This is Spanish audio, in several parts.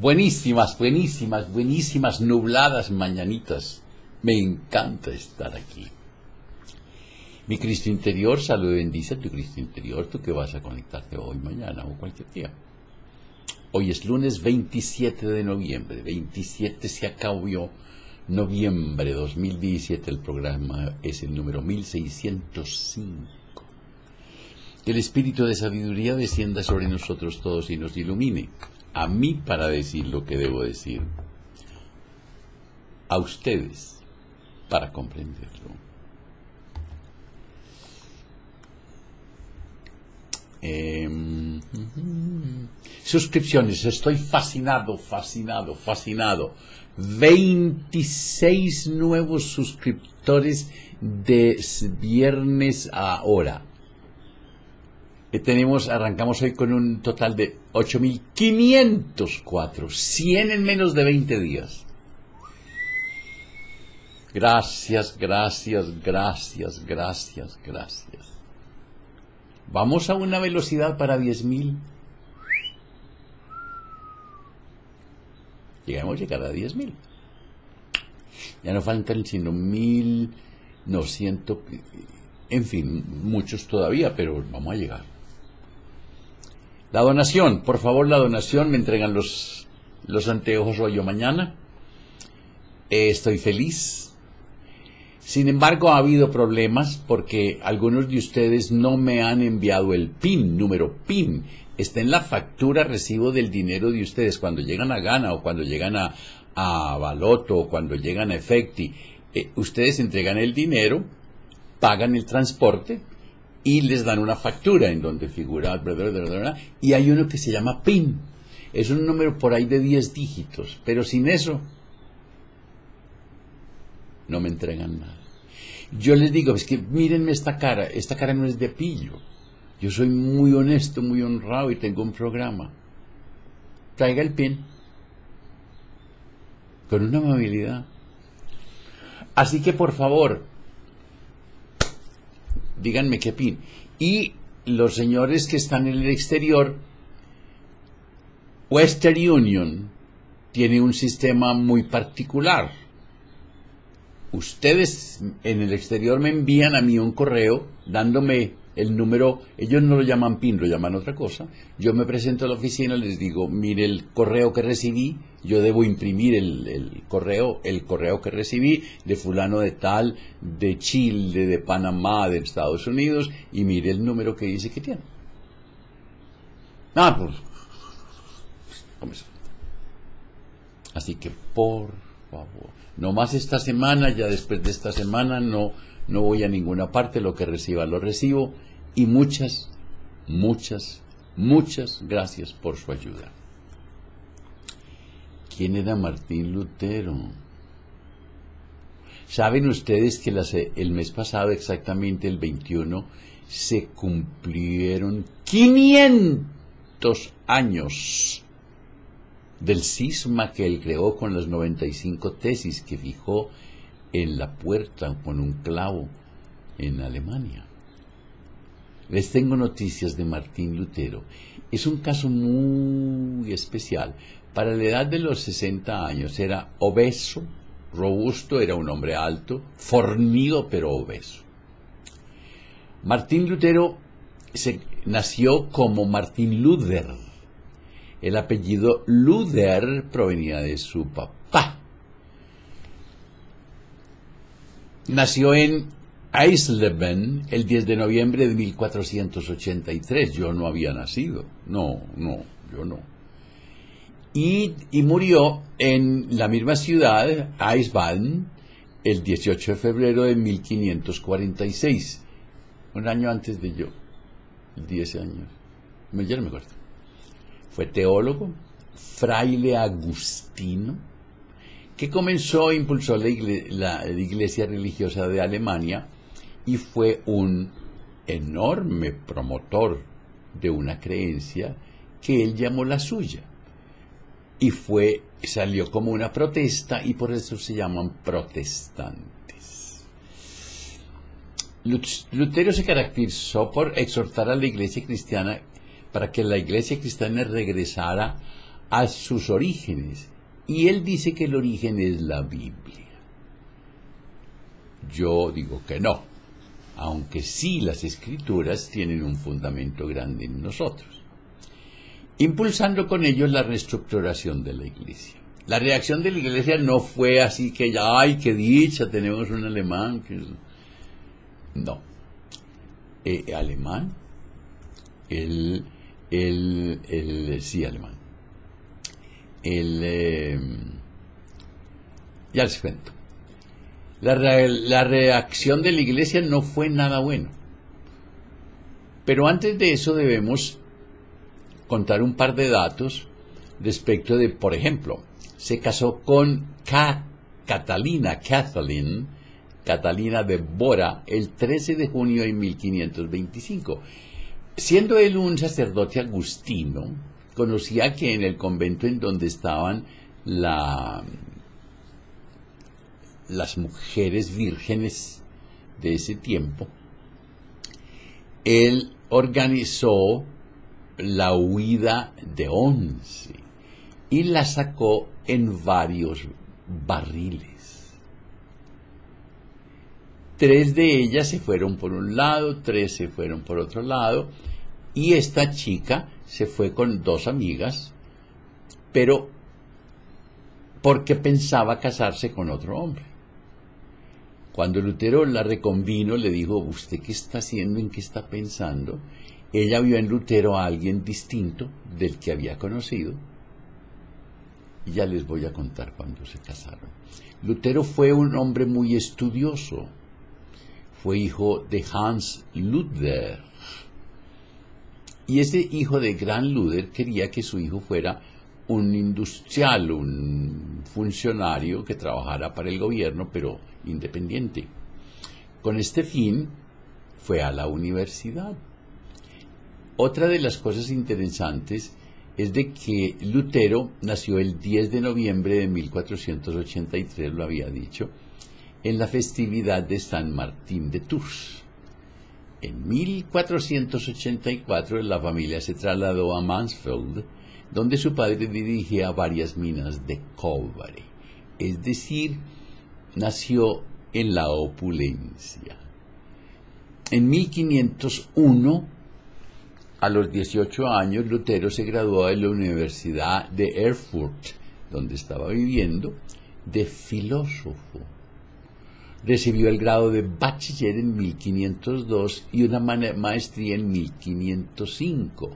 Buenísimas, buenísimas, buenísimas, nubladas mañanitas. Me encanta estar aquí. Mi Cristo interior, salud y bendice a tu Cristo interior, tú que vas a conectarte hoy, mañana o cualquier día. Hoy es lunes 27 de noviembre, 27 se acabó noviembre 2017, el programa es el número 1605. Que el espíritu de sabiduría descienda sobre nosotros todos y nos ilumine. A mí para decir lo que debo decir, a ustedes para comprenderlo. Suscripciones, estoy fascinado. 26 nuevos suscriptores de viernes a ahora. Arrancamos hoy con un total de 8.504, 100 en menos de 20 días. Gracias. Vamos a una velocidad para 10.000. Llegamos a llegar a 10.000. Ya no faltan sino 1.000, no, 100, en fin, muchos todavía, pero vamos a llegar. La donación, por favor, la donación, me entregan los anteojos hoy o mañana. Estoy feliz. Sin embargo, ha habido problemas porque algunos de ustedes no me han enviado el PIN, número PIN. Está en la factura recibo del dinero de ustedes. Cuando llegan a Gana o cuando llegan a Baloto o cuando llegan a Efecti, ustedes entregan el dinero, pagan el transporte y les dan una factura en donde figura y hay uno que se llama PIN. Es un número por ahí de 10 dígitos, pero sin eso no me entregan nada. Yo les digo, es que mírenme esta cara no es de pillo. Yo soy muy honesto, muy honrado y tengo un programa. Traiga el PIN. Con una amabilidad. Así que por favor, díganme qué PIN. Y los señores que están en el exterior, Western Union tiene un sistema muy particular. Ustedes en el exterior me envían a mí un correo dándome el número, ellos no lo llaman PIN, lo llaman otra cosa. Yo me presento a la oficina, les digo, mire el correo que recibí, yo debo imprimir el correo que recibí de fulano de tal, de Chile, de Panamá, de Estados Unidos, y mire el número que dice que tiene. Pues, así que por favor, no más esta semana, ya después de esta semana no voy a ninguna parte, lo que reciba lo recibo, y muchas gracias por su ayuda. ¿Quién era Martín Lutero? ¿Saben ustedes que el mes pasado, exactamente el 21, se cumplieron 500 años del cisma que él creó con las 95 tesis que fijó en la puerta con un clavo en Alemania? Les tengo noticias de Martín Lutero. Es un caso muy especial. Para la edad de los 60 años era obeso, robusto, era un hombre alto, fornido pero obeso. Martín Lutero nació como Martín Luther. El apellido Luther provenía de su papá. Nació en Eisleben el 10 de noviembre de 1483. Yo no había nacido. No, yo no. Y murió en la misma ciudad, Eisbaden, el 18 de febrero de 1546. Un año antes de yo. 10 años. Ya no me acuerdo. Fue teólogo, fraile agustino, que impulsó la iglesia religiosa de Alemania y fue un enorme promotor de una creencia que él llamó la suya. Y salió como una protesta y por eso se llaman protestantes. Lutero se caracterizó por exhortar a la iglesia cristiana para que la iglesia cristiana regresara a sus orígenes. Y él dice que el origen es la Biblia. Yo digo que no, aunque sí las escrituras tienen un fundamento grande en nosotros, impulsando con ellos la reestructuración de la iglesia. La reacción de la iglesia no fue así que ya, ¡ay, qué dicha! Tenemos un alemán. No. Alemán. Sí, alemán. Ya les cuento. La reacción de la iglesia no fue nada bueno. Pero antes de eso debemos contar un par de datos respecto de, por ejemplo, se casó con Catalina de Bora, el 13 de junio de 1525. Siendo él un sacerdote agustino, conocía que en el convento en donde estaban las mujeres vírgenes de ese tiempo, él organizó la huida de 11 y la sacó en varios barriles. 3 de ellas se fueron por un lado, 3 se fueron por otro lado, y esta chica se fue con 2 amigas, pero porque pensaba casarse con otro hombre. Cuando Lutero la reconvino, le dijo, ¿usted qué está haciendo? ¿En qué está pensando? Ella vio en Lutero a alguien distinto del que había conocido. Y ya les voy a contar cuando se casaron. Lutero fue un hombre muy estudioso. Fue hijo de Hans Luther. Y ese hijo de gran Luther quería que su hijo fuera un industrial, un funcionario que trabajara para el gobierno, pero independiente. Con este fin, fue a la universidad. Otra de las cosas interesantes es de que Lutero nació el 10 de noviembre de 1483, lo había dicho, en la festividad de San Martín de Tours. En 1484 la familia se trasladó a Mansfeld, donde su padre dirigía varias minas de cobre. Es decir, nació en la opulencia. En 1501, a los 18 años, Lutero se graduó de la Universidad de Erfurt, donde estaba viviendo, de filósofo. Recibió el grado de bachiller en 1502 y una maestría en 1505.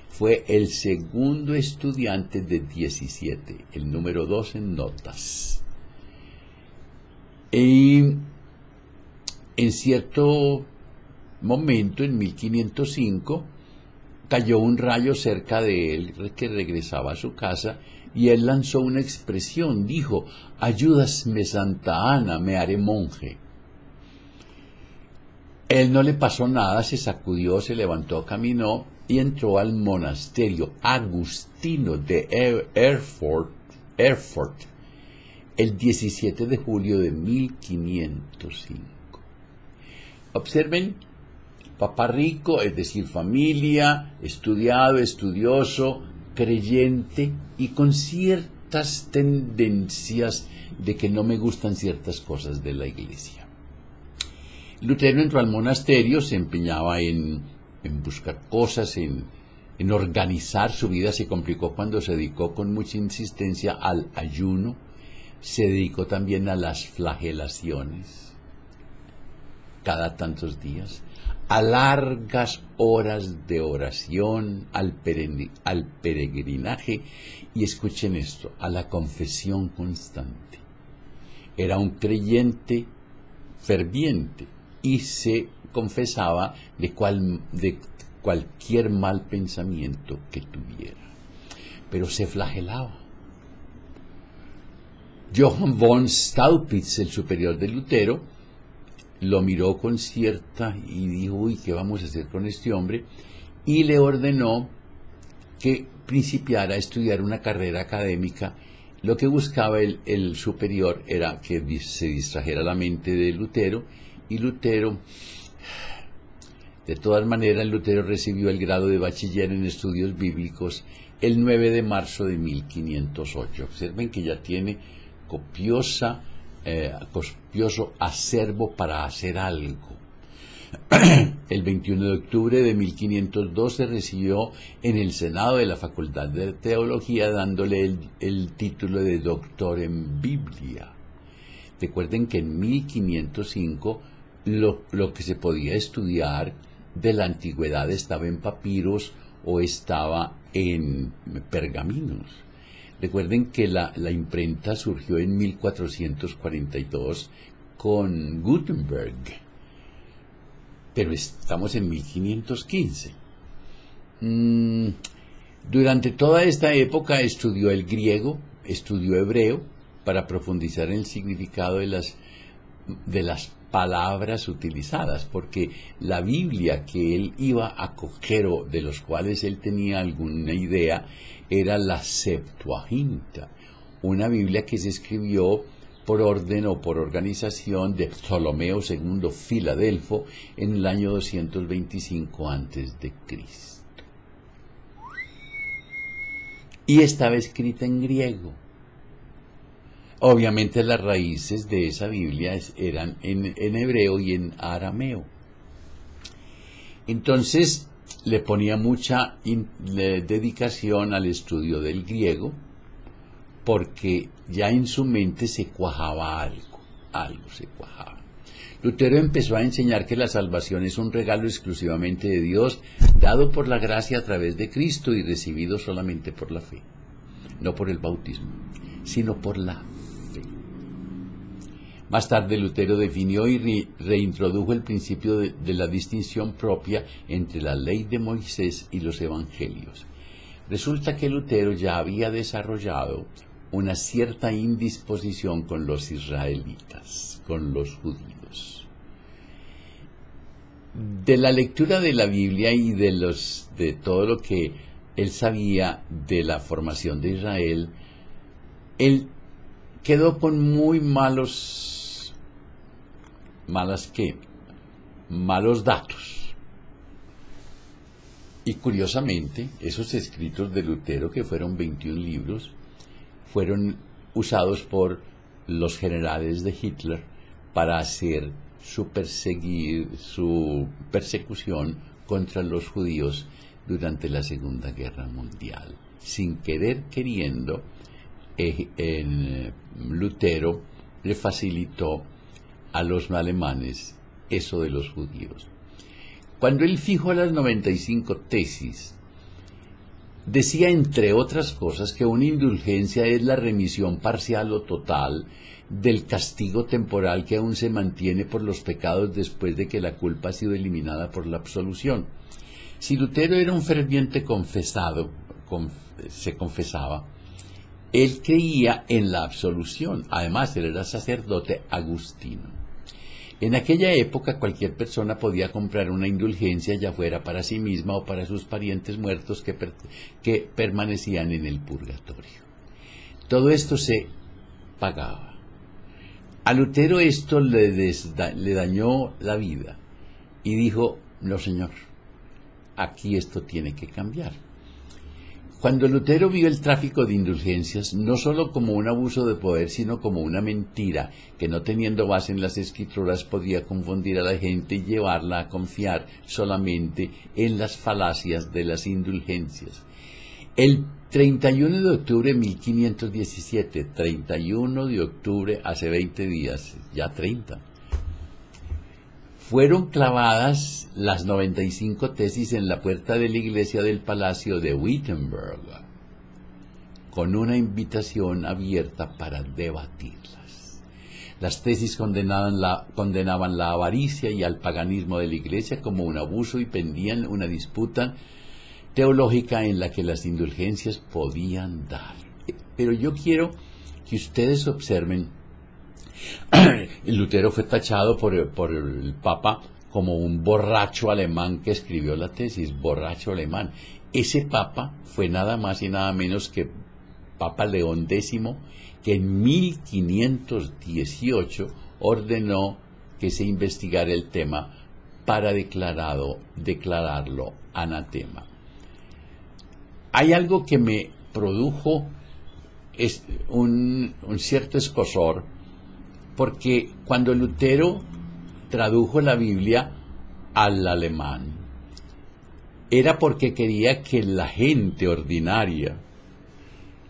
Fue el segundo estudiante de 17, el número 2 en notas. Y en cierto momento, en 1505, cayó un rayo cerca de él que regresaba a su casa y él lanzó una expresión, dijo, ayúdame Santa Ana, me haré monje. Él no le pasó nada, se sacudió, se levantó, caminó y entró al monasterio agustino de Erfurt el 17 de julio de 1505. Observen, papá rico, es decir, familia, estudiado, estudioso, creyente y con ciertas tendencias de que no me gustan ciertas cosas de la iglesia. Lutero entró al monasterio, se empeñaba en buscar cosas, en organizar su vida. Se complicó cuando se dedicó con mucha insistencia al ayuno, se dedicó también a las flagelaciones cada tantos días, a largas horas de oración, al peregrinaje y escuchen esto, a la confesión constante. Era un creyente ferviente y se confesaba de cualquier mal pensamiento que tuviera, pero se flagelaba. Johann von Staupitz, el superior de Lutero, lo miró con cierta y dijo, uy, ¿qué vamos a hacer con este hombre? Y le ordenó que principiara a estudiar una carrera académica. Lo que buscaba el superior era que se distrajera la mente de Lutero, y Lutero, de todas maneras, Lutero recibió el grado de bachiller en estudios bíblicos el 9 de marzo de 1508. Observen que ya tiene copioso acervo para hacer algo. El 21 de octubre de 1512 recibió en el Senado de la Facultad de Teología, dándole el título de doctor en Biblia. Recuerden que en 1505 lo que se podía estudiar de la antigüedad estaba en papiros o estaba en pergaminos. Recuerden que la imprenta surgió en 1442 con Gutenberg, pero estamos en 1515. Durante toda esta época estudió el griego, estudió hebreo, para profundizar en el significado de las palabras utilizadas, porque la Biblia que él iba a coger, o de los cuales él tenía alguna idea, era la Septuaginta, una Biblia que se escribió por orden o por organización de Ptolomeo II Filadelfo en el año 225 a.C. Y estaba escrita en griego. Obviamente las raíces de esa Biblia eran en hebreo y en arameo. Entonces le ponía mucha dedicación al estudio del griego, porque ya en su mente se cuajaba algo se cuajaba. Lutero empezó a enseñar que la salvación es un regalo exclusivamente de Dios, dado por la gracia a través de Cristo y recibido solamente por la fe, no por el bautismo, sino por la fe. Más tarde Lutero definió y reintrodujo el principio de la distinción propia entre la ley de Moisés y los evangelios. Resulta que Lutero ya había desarrollado una cierta indisposición con los israelitas, con los judíos. De la lectura de la Biblia y de todo lo que él sabía de la formación de Israel, él quedó con muy malos datos. Y curiosamente, esos escritos de Lutero, que fueron 21 libros, fueron usados por los generales de Hitler para hacer su persecución contra los judíos durante la Segunda Guerra Mundial. Sin querer queriendo, Lutero le facilitó a los alemanes eso de los judíos. Cuando él fijó las 95 tesis, decía, entre otras cosas, que una indulgencia es la remisión parcial o total del castigo temporal que aún se mantiene por los pecados después de que la culpa ha sido eliminada por la absolución. Si Lutero era un ferviente se confesaba, él creía en la absolución. Además, él era sacerdote agustino. En aquella época cualquier persona podía comprar una indulgencia, ya fuera para sí misma o para sus parientes muertos que permanecían en el purgatorio. Todo esto se pagaba. A Lutero esto le dañó la vida y dijo, no señor, aquí esto tiene que cambiar. Cuando Lutero vio el tráfico de indulgencias, no solo como un abuso de poder, sino como una mentira que, no teniendo base en las Escrituras, podía confundir a la gente y llevarla a confiar solamente en las falacias de las indulgencias. El 31 de octubre de 1517, 31 de octubre, hace 20 días, ya 30, fueron clavadas las 95 tesis en la puerta de la iglesia del Palacio de Wittenberg, con una invitación abierta para debatirlas. Las tesis condenaban la avaricia y al paganismo de la iglesia como un abuso y pendían una disputa teológica en la que las indulgencias podían dar. Pero yo quiero que ustedes observen. Lutero fue tachado por el Papa como un borracho alemán que escribió la tesis, borracho alemán. Ese Papa fue nada más y nada menos que Papa León X, que en 1518 ordenó que se investigara el tema para declararlo anatema. hay algo que me produjo un cierto escozor, porque cuando Lutero tradujo la Biblia al alemán, era porque quería que la gente ordinaria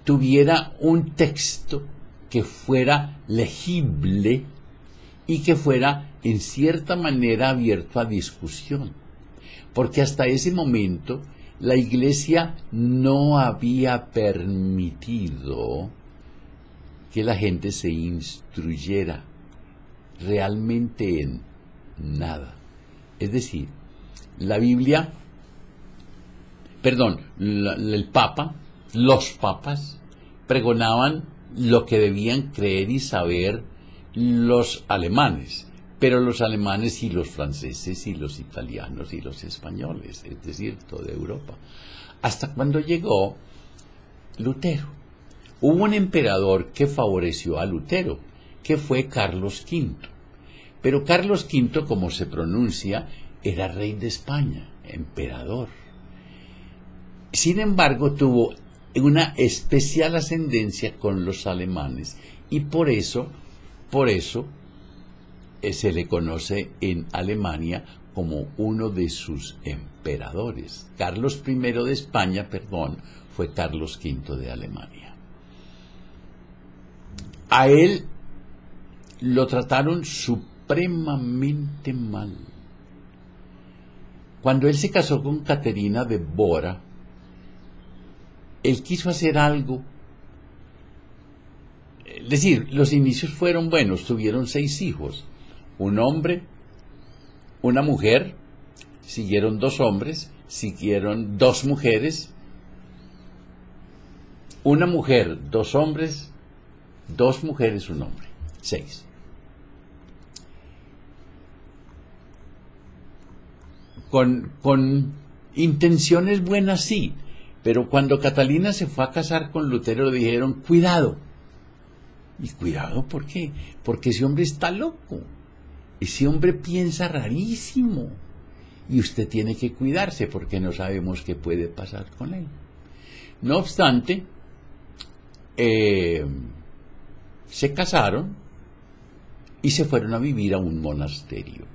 tuviera un texto que fuera legible y que fuera en cierta manera abierto a discusión, porque hasta ese momento la Iglesia no había permitido que la gente se instruyera realmente en nada. Es decir, la Biblia, el Papa, los papas, pregonaban lo que debían creer y saber los alemanes, pero los alemanes y los franceses y los italianos y los españoles, es decir, toda Europa. Hasta cuando llegó Lutero. Hubo un emperador que favoreció a Lutero, que fue Carlos V. Pero Carlos V, como se pronuncia, era rey de España, emperador. Sin embargo, tuvo una especial ascendencia con los alemanes y por eso se le conoce en Alemania como uno de sus emperadores. Carlos I de España, fue Carlos V de Alemania. A él lo trataron supremamente mal. Cuando él se casó con Caterina de Bora, él quiso hacer algo. Es decir, los inicios fueron buenos, tuvieron 6 hijos, un hombre, una mujer, siguieron 2 hombres, siguieron 2 mujeres, una mujer, 2 hombres, 2 mujeres, un hombre, 6. Con intenciones buenas sí, pero cuando Catalina se fue a casar con Lutero le dijeron, cuidado. ¿Y cuidado por qué? Porque ese hombre está loco. Ese hombre piensa rarísimo. Y usted tiene que cuidarse porque no sabemos qué puede pasar con él. No obstante, se casaron y se fueron a vivir a un monasterio.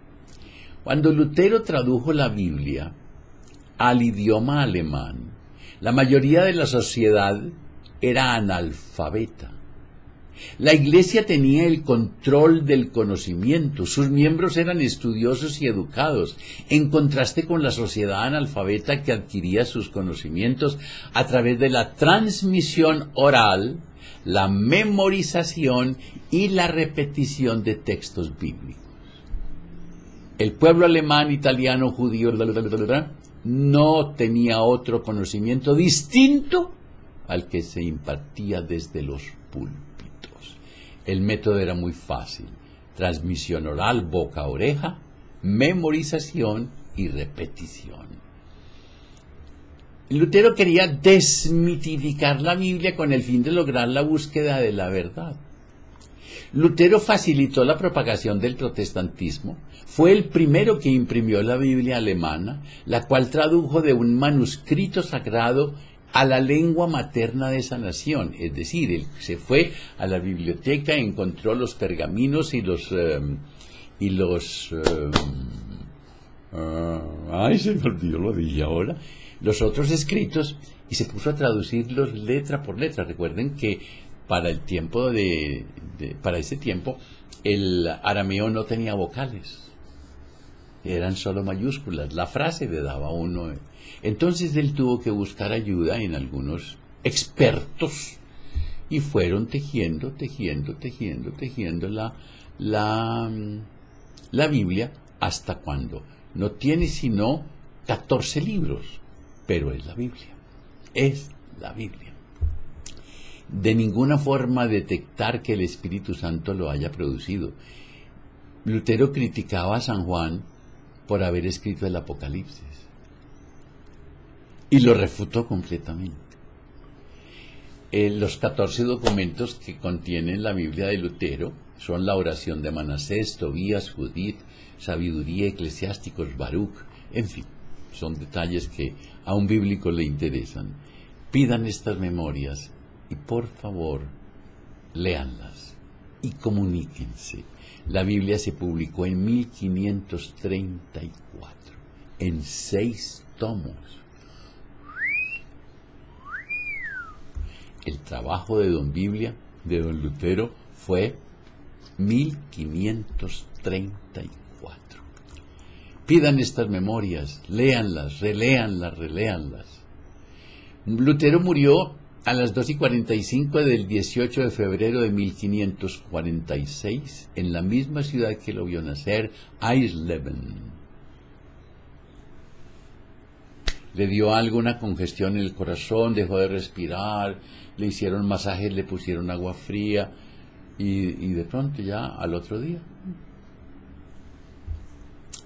Cuando Lutero tradujo la Biblia al idioma alemán, la mayoría de la sociedad era analfabeta. La Iglesia tenía el control del conocimiento, sus miembros eran estudiosos y educados, en contraste con la sociedad analfabeta que adquiría sus conocimientos a través de la transmisión oral, la memorización y la repetición de textos bíblicos. El pueblo alemán, italiano, judío, no tenía otro conocimiento distinto al que se impartía desde los púlpitos. El método era muy fácil: transmisión oral, boca a oreja, memorización y repetición. Lutero quería desmitificar la Biblia con el fin de lograr la búsqueda de la verdad. Lutero facilitó la propagación del protestantismo, fue el primero que imprimió la Biblia alemana, la cual tradujo de un manuscrito sagrado a la lengua materna de esa nación, es decir, él se fue a la biblioteca, encontró los pergaminos y ay, se me olvidó, lo dije ahora, los otros escritos, y se puso a traducirlos letra por letra. Recuerden que para el tiempo para ese tiempo el arameo no tenía vocales, eran solo mayúsculas, la frase le daba uno. Entonces él tuvo que buscar ayuda en algunos expertos y fueron tejiendo la Biblia hasta cuando no tiene sino 14 libros, pero es la Biblia, es la Biblia. De ninguna forma detectar que el Espíritu Santo lo haya producido. Lutero criticaba a San Juan por haber escrito el Apocalipsis y lo refutó completamente. Los 14 documentos que contienen la Biblia de Lutero son la oración de Manasés, Tobías, Judith, Sabiduría, Eclesiásticos, Baruch, en fin, son detalles que a un bíblico le interesan. pidan estas memorias y por favor, léanlas y comuníquense. La Biblia se publicó en 1534, en 6 tomos. El trabajo de don Lutero, fue 1534. Pidan estas memorias, léanlas, reléanlas. Lutero murió a las 2:45 del 18 de febrero de 1546, en la misma ciudad que lo vio nacer, Eisleben. Le dio algo, una congestión en el corazón, dejó de respirar, le hicieron masajes, le pusieron agua fría y de pronto ya al otro día.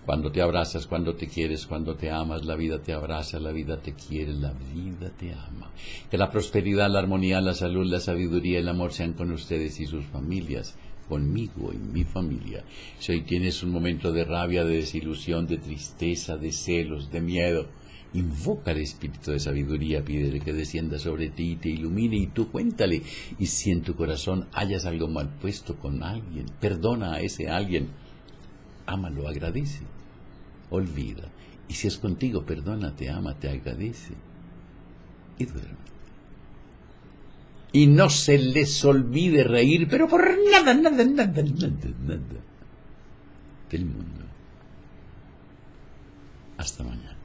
Cuando te abrazas, cuando te quieres, cuando te amas, la vida te abraza, la vida te quiere, la vida te ama. Que la prosperidad, la armonía, la salud, la sabiduría y el amor sean con ustedes y sus familias, conmigo y mi familia. Si hoy tienes un momento de rabia, de desilusión, de tristeza, de celos, de miedo, invoca al espíritu de sabiduría, pídele que descienda sobre ti y te ilumine, y tú cuéntale. Y si en tu corazón hayas algo mal puesto con alguien, perdona a ese alguien, ámalo, agradece, olvida. Y si es contigo, perdónate, ámate, agradece y duerme. Y no se les olvide reír, pero por nada del mundo. Hasta mañana.